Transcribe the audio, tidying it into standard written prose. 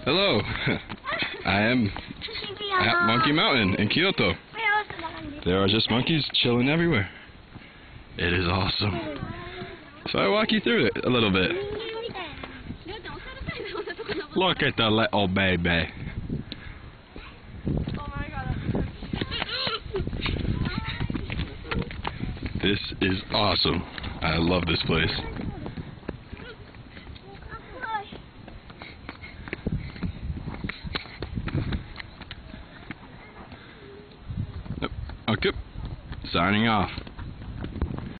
Hello, I am at Monkey Mountain in Kyoto. There are just monkeys chilling everywhere. It is awesome. So I walk you through it a little bit. Look at the little baby. This is awesome. I love this place. Okay, signing off.